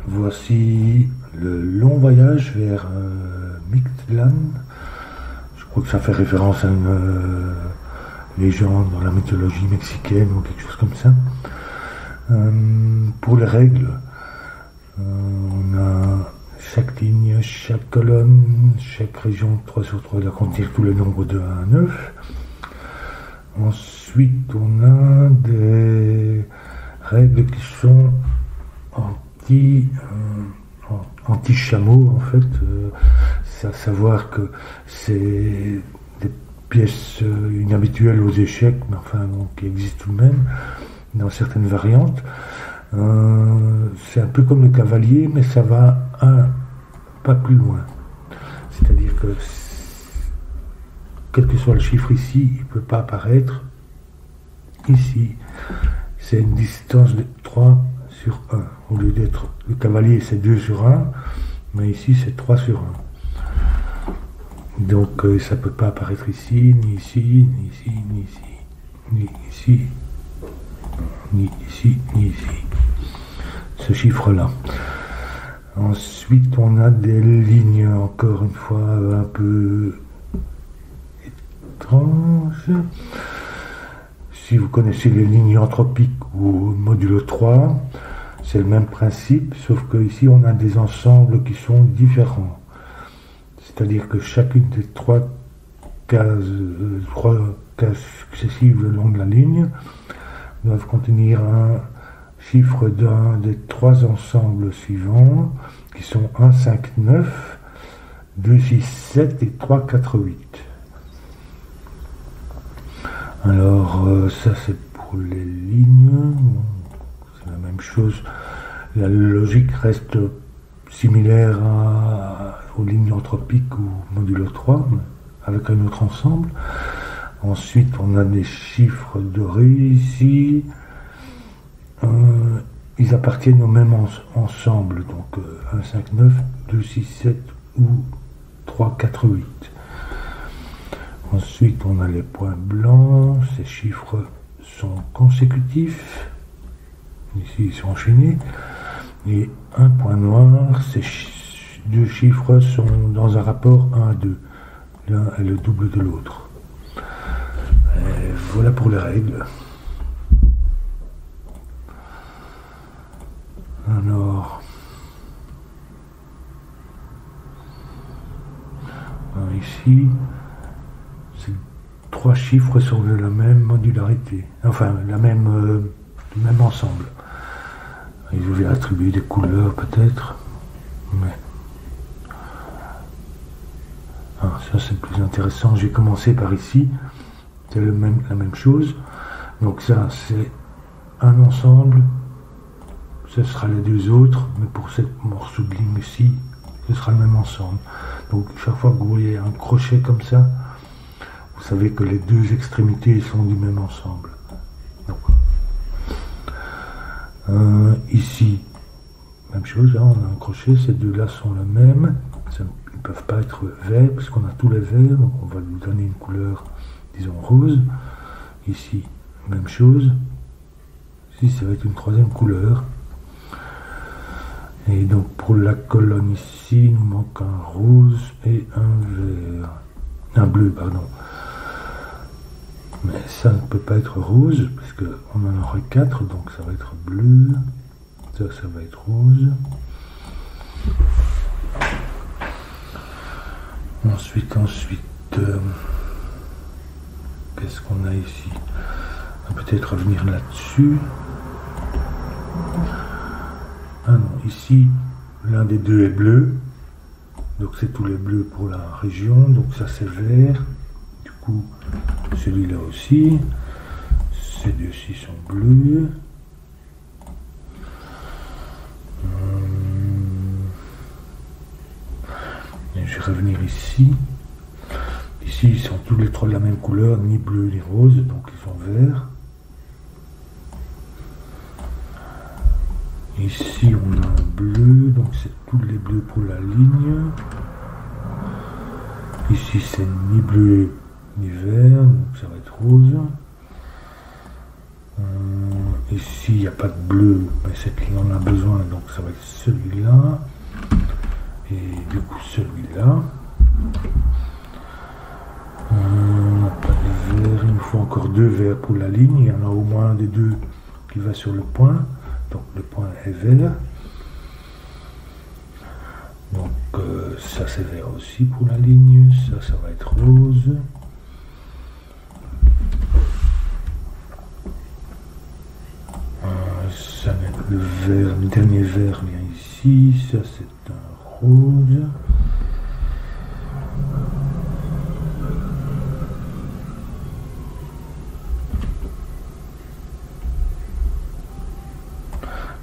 Voici le long voyage vers Mictlan. Je crois que ça fait référence à une légende dans la mythologie mexicaine ou quelque chose comme ça. Pour les règles, on a chaque ligne, chaque colonne, chaque région 3 sur 3 doit contenir tous les nombres de 1 à 9. Ensuite, on a des règles qui sont anti-chameau, en fait. C'est à savoir que c'est des pièces inhabituelles aux échecs, mais enfin, bon, qui existent tout de même dans certaines variantes. C'est un peu comme le cavalier, mais ça va un pas plus loin. C'est-à-dire que quel que soit le chiffre ici, il ne peut pas apparaître ici. C'est une distance de 3 sur 1. Au lieu d'être le cavalier, c'est 2 sur 1, mais ici, c'est 3 sur 1. Donc, ça ne peut pas apparaître ici, ni ici, ni ici, ni ici, ni ici, ni ici, ni ici. Ce chiffre-là. Ensuite, on a des lignes, encore une fois, un peu étranges. Si vous connaissez les lignes anthropiques ou modulo 3, c'est le même principe, sauf que ici on a des ensembles qui sont différents. C'est-à-dire que chacune des trois cases successives le long de la ligne doivent contenir un chiffre d'un des 3 ensembles suivants, qui sont 1, 5, 9, 2, 6, 7 et 3, 4, 8. Alors, ça c'est pour les lignes, c'est la même chose. La logique reste similaire aux lignes anthropiques ou modulo 3, avec un autre ensemble. Ensuite, on a des chiffres dorés ici. Ils appartiennent au même ensemble, donc 1, 5, 9, 2, 6, 7 ou 3, 4, 8. Ensuite, on a les points blancs, ces chiffres sont consécutifs, ici ils sont enchaînés, et un point noir, ces deux chiffres sont dans un rapport 1 à 2, l'un est le double de l'autre. Voilà pour les règles. Alors, ici, 3 chiffres sont de la même modularité, enfin le même ensemble. Et je vais attribuer des couleurs peut-être, mais ça c'est plus intéressant. J'ai commencé par ici, c'est la même chose. Donc ça c'est un ensemble, ce sera les deux autres, mais pour cette morceau de ligne ici, ce sera le même ensemble. Donc chaque fois que vous voyez un crochet comme ça, vous savez que les deux extrémités sont du même ensemble. Donc, ici, même chose, là, on a un crochet, ces deux-là sont les mêmes. Ils ne peuvent pas être verts, puisqu'on a tous les verts, donc on va lui donner une couleur, disons, rose. Ici, même chose. Ici, ça va être une troisième couleur. Et donc, pour la colonne ici, il nous manque un rose et un vert. Un bleu, pardon. Mais ça ne peut pas être rose, parce qu'on en aura 4, donc ça va être bleu, ça va être rose. Ensuite, qu'est-ce qu'on a ici? On va peut-être revenir là-dessus. Ah non, ici, l'un des deux est bleu, donc c'est tous les bleus pour la région, donc ça c'est vert. Du coup, celui-là aussi, ces deux-ci sont bleus. Et je vais revenir ici. Ici, ils sont tous les trois de la même couleur, ni bleu ni rose, donc ils sont verts. Ici, on a un bleu, donc c'est tous les bleus pour la ligne. Ici, c'est ni bleu ni vert, donc ça va être rose. Ici, il n'y a pas de bleu, mais cette ligne en a besoin, donc ça va être celui-là. Et du coup, celui-là. On n'a pas de vert, il nous faut encore 2 verts pour la ligne. Il y en a au moins un des deux qui va sur le point. Donc le point est vert. Donc ça c'est vert aussi pour la ligne. Ça va être rose. Le vert, le dernier vert vient ici. Ça c'est un rose.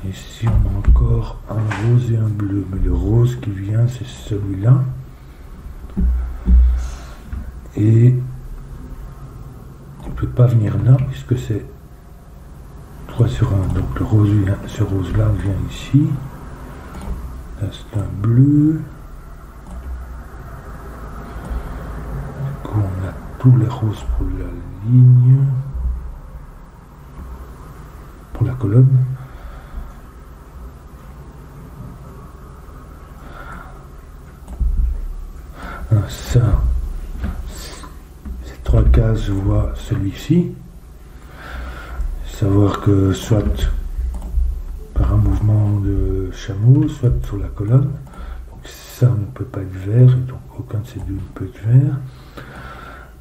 Ici, on a encore un rose et un bleu. Mais le rose qui vient, c'est celui-là. Et il ne peut pas venir là, puisque c'est 3 sur 1. Donc le rose vient, ce rose-là vient ici. Là, c'est un bleu. Du coup, on a tous les roses pour la ligne. Pour la colonne. Ça, ces 3 cases, je vois celui-ci. Savoir que soit par un mouvement de chameau, soit sur la colonne. Donc ça ne peut pas être vert, et donc aucun de ces deux ne peut être vert.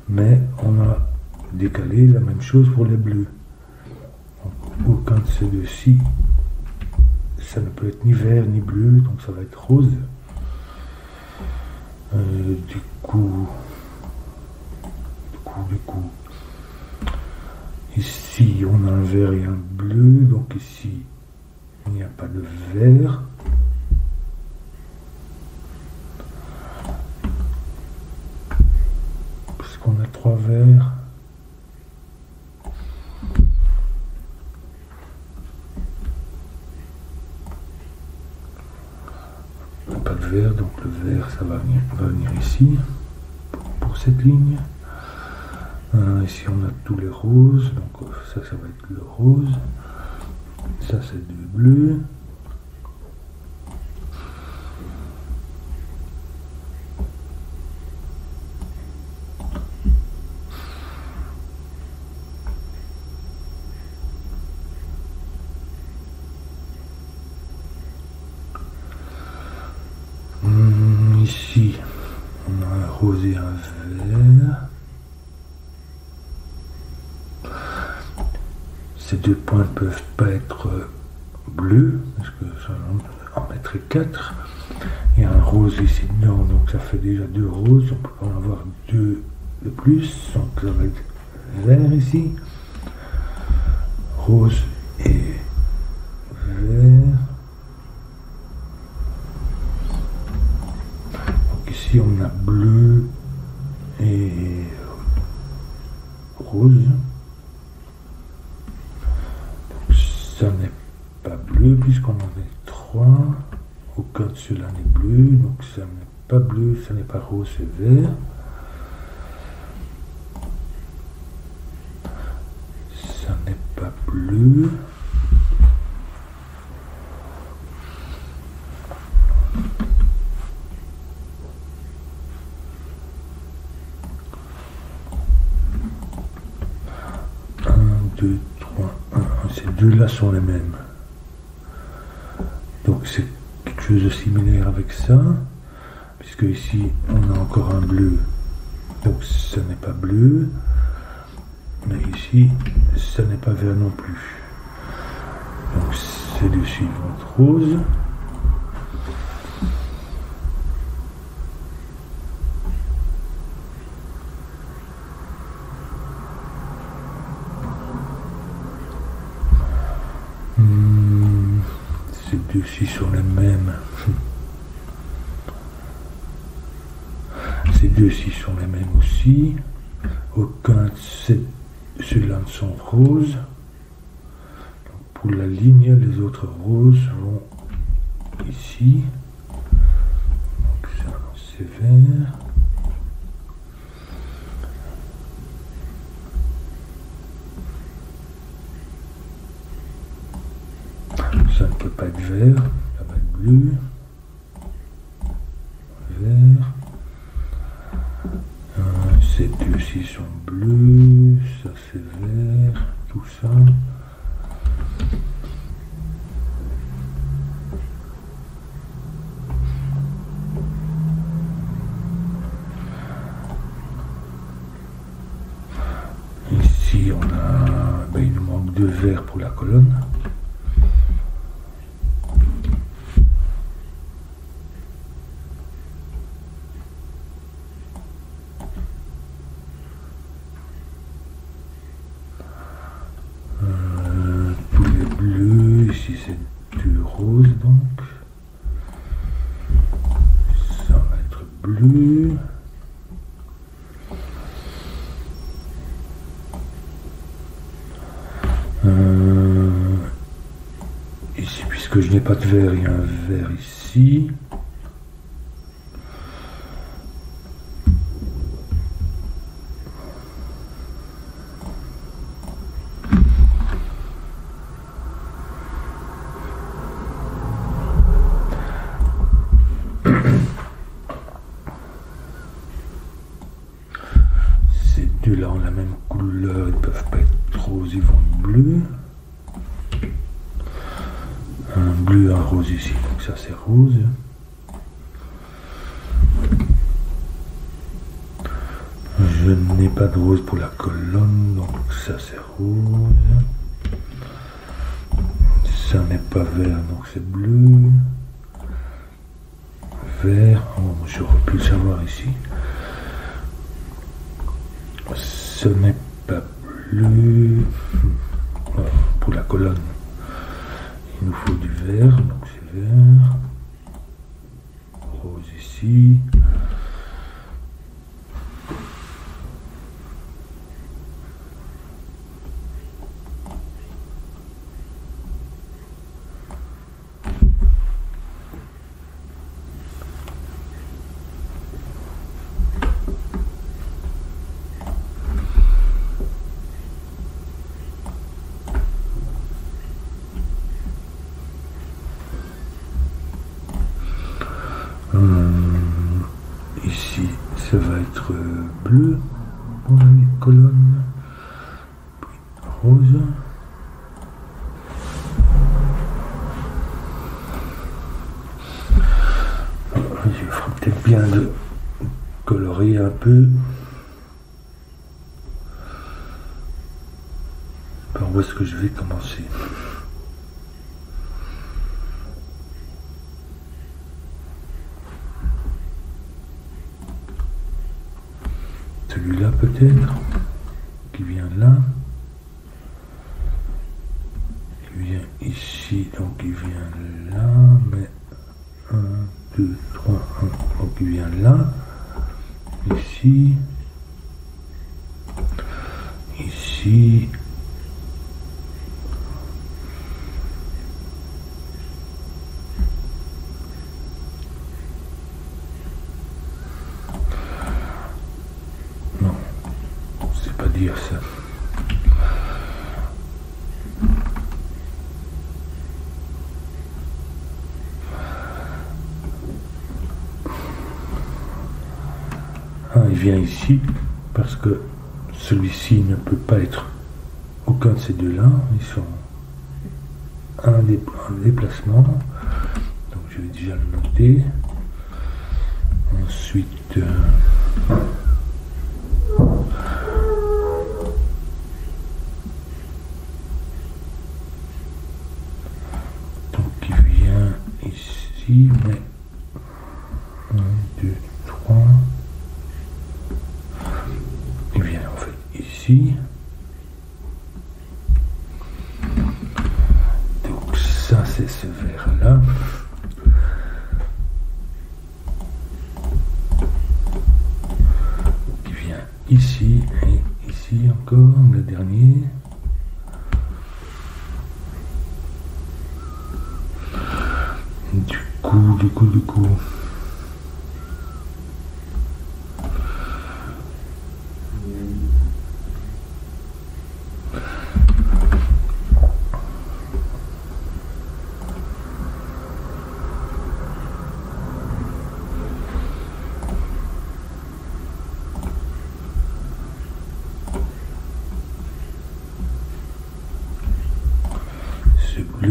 Mais on a décalé la même chose pour les bleus. Donc, aucun de ces deux-ci, ça ne peut être ni vert ni bleu, donc ça va être rose. Du coup, ici on a un vert et un bleu, donc ici il n'y a pas de vert. Parce qu'on a 3 verts. Pas de vert, donc le vert ça va venir ici pour cette ligne. Ici on a tous les roses, donc ça va être le rose, ça c'est du bleu, ici on a un rose et un vert. Ces 2 points ne peuvent pas être bleus, parce que ça en mettrait 4. Il y a un rose ici dedans, donc ça fait déjà 2 roses. On peut pas en avoir 2 de plus, donc ça va être vert ici. Rose et vert. Donc ici on a bleu et rose. Ça n'est pas bleu puisqu'on en a 3. Aucun de ceux-là n'est bleu, donc ça n'est pas bleu, ça n'est pas rose, c'est vert. Ça n'est pas bleu. Ces deux-là sont les mêmes. Donc c'est quelque chose de similaire avec ça, puisque ici on a encore un bleu, donc ça n'est pas bleu, mais ici ça n'est pas vert non plus. Donc ces deux-ci vont être roses. Ces deux-ci sont les mêmes. Ces deux-ci sont les mêmes aussi. Aucun de ceux-là ne sont roses. Donc pour la ligne, les autres roses vont ici. Donc ça, c'est vert. vert, ça va être bleu, vert. Ces deux-ci sont bleus, ça c'est vert, tout ça. Ici on a, ben, il nous manque 2 verts pour la colonne. Tous les bleus, ici c'est du rose donc. Ça va être bleu. Ici, puisque je n'ai pas de vert, il y a un vert ici. Ces deux-là ont la même couleur, ils ne peuvent pas être roses, ils vont être bleus. Un bleu, un rose ici, donc ça c'est rose. Je n'ai pas de rose pour la colonne, donc ça c'est rose. Ça n'est pas vert, donc c'est bleu. Vert, oh, j'aurais pu le savoir ici. Ce n'est pas bleu. Oh, pour la colonne. Il nous faut du vert, donc c'est vert. Rose ici. Ici, ça va être bleu pour la colonne, puis rose. Je ferai peut-être bien de colorer un peu. Par où est-ce que je vais commencer? Celui-là peut-être, qui vient là, qui vient ici, donc il vient là, mais 1, 2, 3, 1, donc il vient là, ici, ici, dire ça. Ah, il vient ici parce que celui-ci ne peut pas être aucun de ces deux-là. Ils sont un déplacement. Donc je vais déjà le noter. Ensuite, mais 1, 2, 3, il vient en fait ici, donc ça c'est ce vert là, qui vient ici et ici encore, le dernier. Du coup.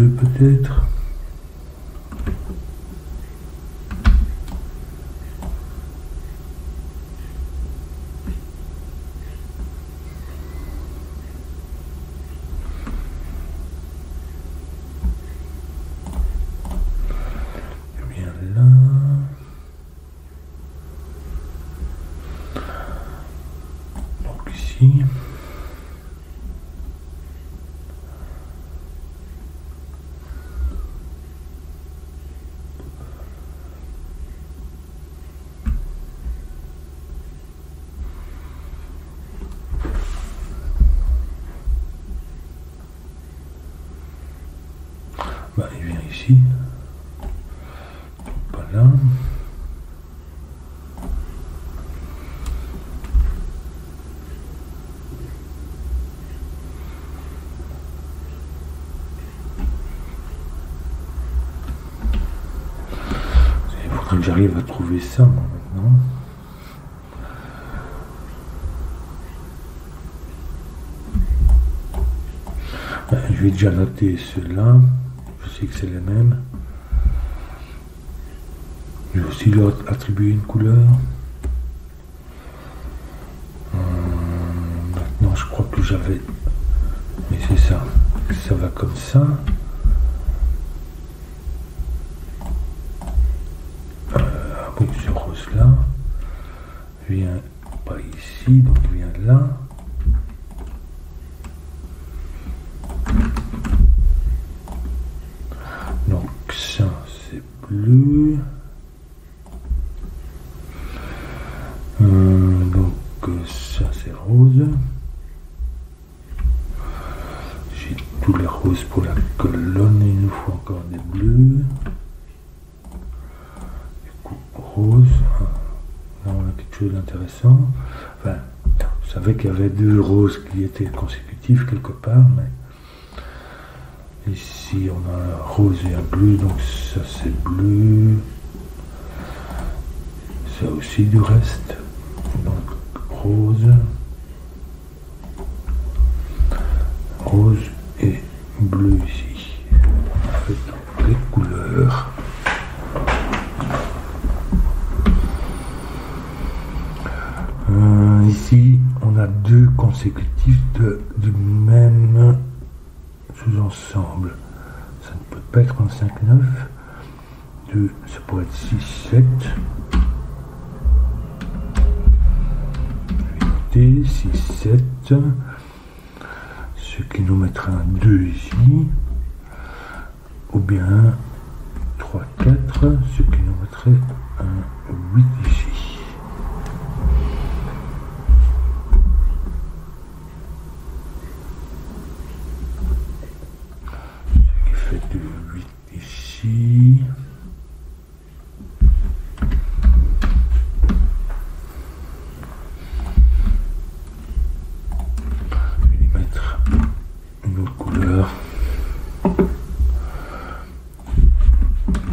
2 peut-être. Bah, il vient ici, pas là. Il faudrait que j'arrive à trouver ça moi, maintenant. Je vais déjà noter ceux-là. Je sais que c'est les mêmes. Je vais aussi leur attribuer une couleur. Maintenant, je crois que j'avais... Mais c'est ça. Ça va comme ça. Oui, ce rose-là. Vient pas ici, donc il vient là. Donc ça c'est bleu. Donc ça c'est rose. J'ai tous les roses pour la colonne et il nous faut encore des bleus. Du coup rose. Là on a quelque chose d'intéressant. Enfin, je savais qu'il y avait 2 roses qui étaient consécutives quelque part, mais ici on a un rose et un bleu, donc ça c'est bleu. Ça aussi du reste. Donc rose. Rose et bleu ici. On fait toutes les couleurs. Ici on a 2 consécutifs du même sous-ensemble. Ça ne peut pas être un 5-9. 2, ça pourrait être 6-7. 6-7. Ce qui nous mettra un 2 ici. Ou bien 3-4. Ce qui nous mettrait un 8 ici. De 8 ici. Je vais y mettre une autre couleur.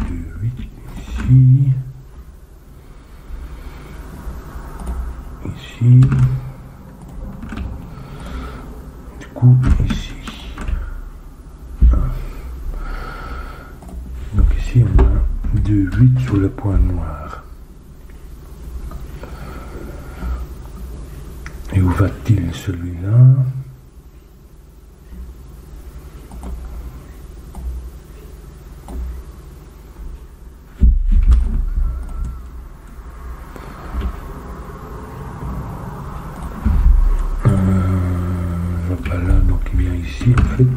De 8 ici. Ici. Du coup, ici. Donc ici on a 2 8 sur le point noir. Et où va-t-il celui-là? Je vois pas là, donc il vient ici en fait.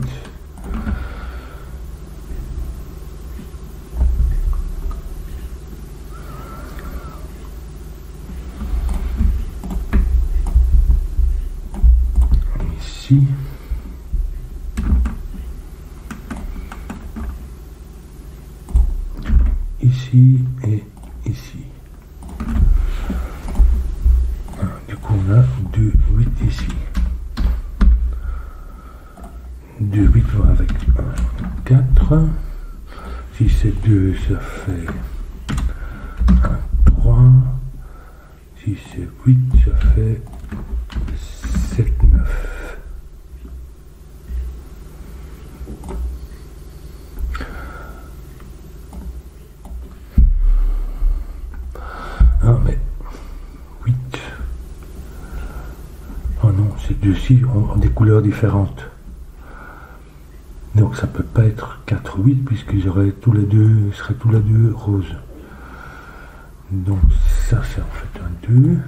Ici. Ici et ici. Du coup on a 2 8 ici. 2 8 va avec 1 4. Si c'est 2 ça fait 1 3. Si c'est 8 ça fait 7 9. deux-ci ont des couleurs différentes. Donc ça peut pas être 4, 8 puisqu'ils seraient tous les deux roses. Donc ça c'est en fait un 2.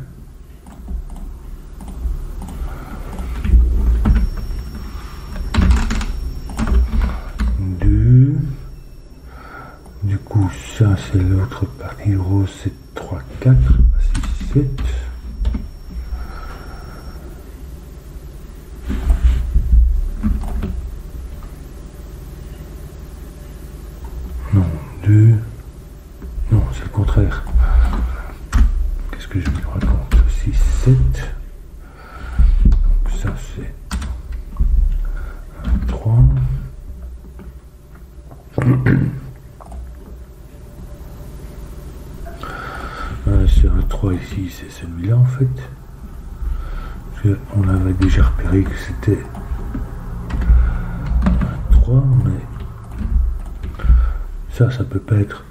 Du coup ça c'est l'autre partie rose, c'est 3, 4, 6, 7. Non, 2. Non, c'est le contraire. Qu'est-ce que je me raconte? 6, 7. Donc ça c'est 3. C'est un 3 ici, c'est celui-là en fait. Parce qu'on avait déjà repéré que c'était un 3, mais ça peut pas être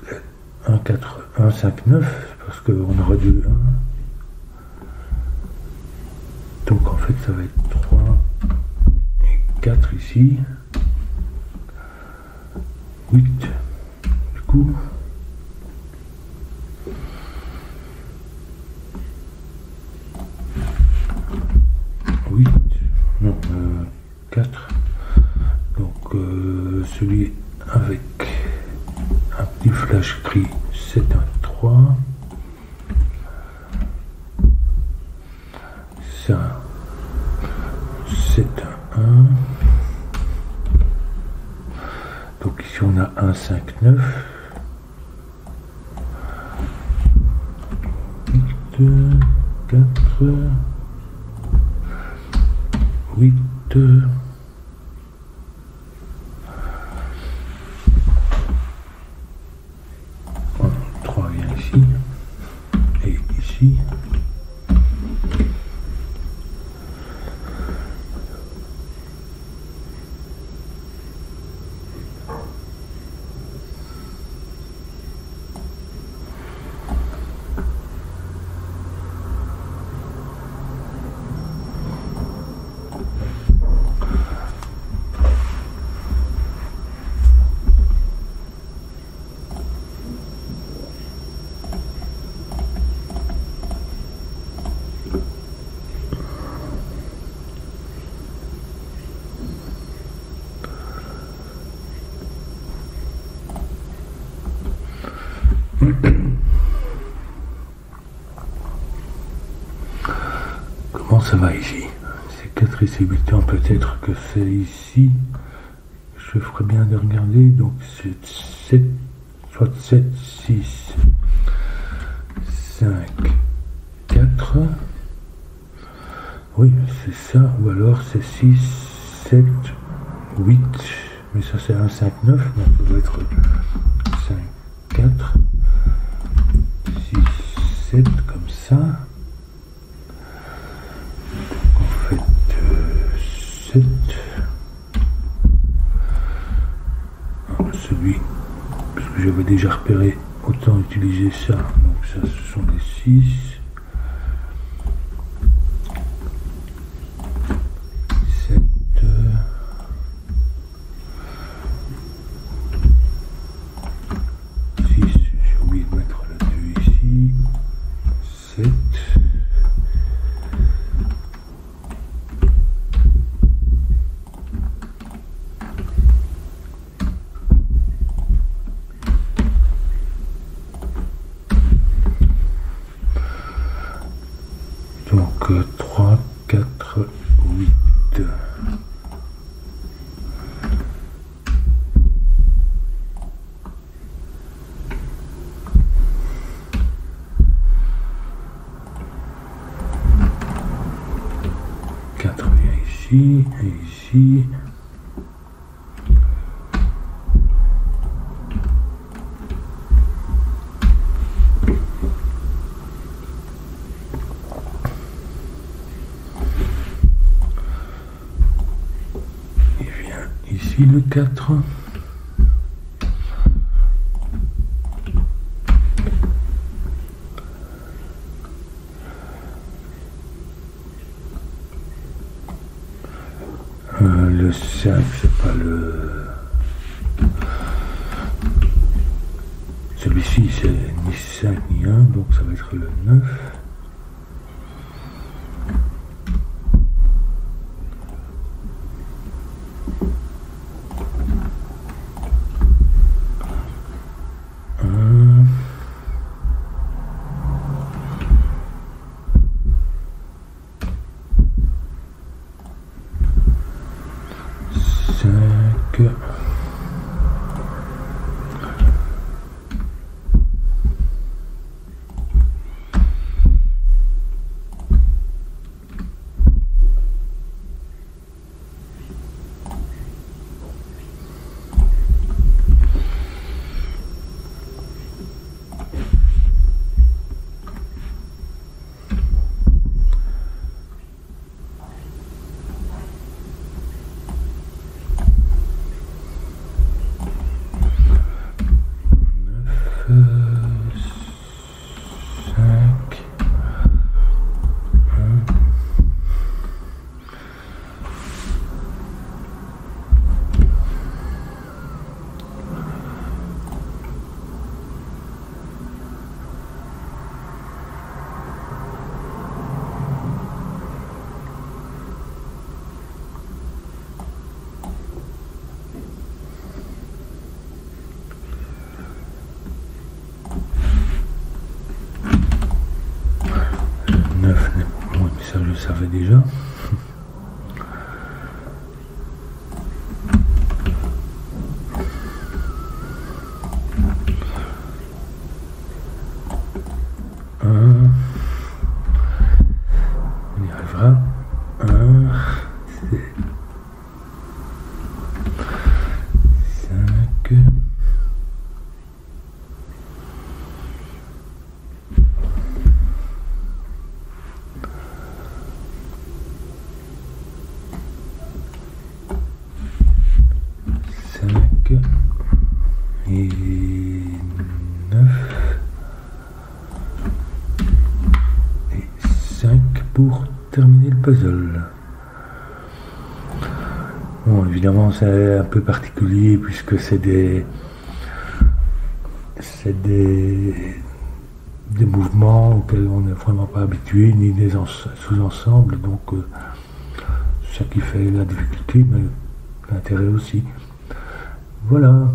1, 4, 1, 5, 9, parce qu'on aurait dû 1. Donc en fait ça va être 3 et 4 ici. 8 du coup. 8, non, 4. Donc celui avec un petit flash gris, c'est un 3. Ça, c'est un 1. Donc ici on a 1, 5, 9. 8, 4, 8, 3 vient ici, et ici. Comment ça va ici? C'est 4 et c'est 8 ans, peut-être que c'est ici. Je ferais bien de regarder. Donc c'est 7, soit 7, 6, 5, 4. Oui, c'est ça. Ou alors c'est 6, 7, 8. Mais ça c'est 1, 5, 9. Donc ça doit être 5, 4, 6, 7 comme ça. En fait 7. Celui, parce que j'avais déjà repéré, autant utiliser ça. Donc ça ce sont les 6. 7. 6, j'ai oublié de mettre le 2 ici. 7. Donc 3, 4, 8. Ici et ici. Il vient ici le 4. 5, c'est pas le... Celui-ci, c'est ni 5 ni 1, donc ça va être le 9. Bon, ça je le savais déjà. On y arrivera. 5. Et 9 et 5 pour terminer le puzzle. Bon, évidemment c'est un peu particulier puisque c'est des mouvements auxquels on n'est vraiment pas habitué, ni des sous-ensembles, donc ça qui fait la difficulté, mais l'intérêt aussi. Voilà.